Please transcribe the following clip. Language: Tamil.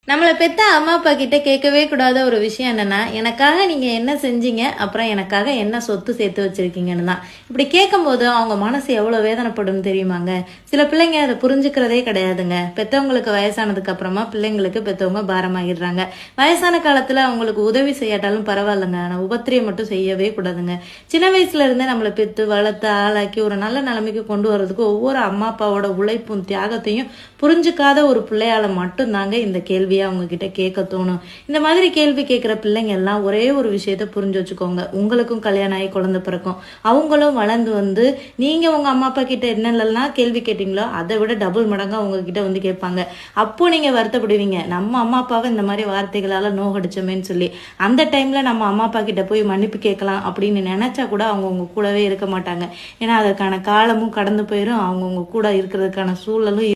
நம்மளை பெத்த அம்மா அப்பா கிட்ட கேட்கவே கூடாத ஒரு விஷயம் என்னன்னா, எனக்காக நீங்க என்ன செஞ்சீங்க, அப்புறம் எனக்காக என்ன சொத்து சேர்த்து வச்சிருக்கீங்கன்னு தான். இப்படி கேட்கும்போது அவங்க மனசு எவ்வளவு வேதனைப்படும் தெரியுமாங்க. சில பிள்ளைங்க அதை புரிஞ்சுக்கிறதே கிடையாதுங்க. பெத்தவங்களுக்கு வயசானதுக்கு அப்புறமா பிள்ளைங்களுக்கு பெத்தவங்க பாரமாகிடுறாங்க. வயசான காலத்துல அவங்களுக்கு உதவி செய்யாட்டாலும் பரவாயில்லைங்க, ஆனா உபத்திரியம் மட்டும் செய்யவே கூடாதுங்க. சின்ன வயசுல இருந்தே நம்மளை பெத்து வளர்த்து ஆளாக்கி ஒரு நல்ல நிலைமைக்கு கொண்டு வர்றதுக்கு ஒவ்வொரு அம்மா அப்பாவோட உழைப்பும் தியாகத்தையும் புரிஞ்சுக்காத ஒரு பிள்ளையால மட்டும்தாங்க இந்த கேள்வியை அவங்க கிட்ட கேட்க தோணும். இந்த மாதிரி கேள்வி கேட்கிற பிள்ளைங்க எல்லாம் ஒரே ஒரு விஷயத்த புரிஞ்சு வச்சுக்கோங்க. உங்களுக்கும் கல்யாணம் ஆகி குழந்தை பிறக்கும். அவங்களும் வளர்ந்து வந்து நீங்க உங்க அம்மா அப்பா கிட்ட என்னெல்லாம் கேள்வி கேட்டீங்களோ அதை விட டபுள் மடங்கா உங்ககிட்ட வந்து கேட்பாங்க. அப்போ நீங்க வருத்தப்படுவீங்க, நம்ம அம்மா அப்பாவை இந்த மாதிரி வார்த்தைகளால நோகடிச்சோமேன்னு சொல்லி. அந்த டைம்ல நம்ம அம்மா அப்பா கிட்ட போய் மன்னிப்பு கேட்கலாம் அப்படின்னு நினைச்சா கூட அவங்க உங்க கூடவே இருக்க மாட்டாங்க. ஏன்னா அதற்கான காலமும் கடந்து போயிடும், அவங்க உங்க கூட இருக்கிறதுக்கான சூழலும்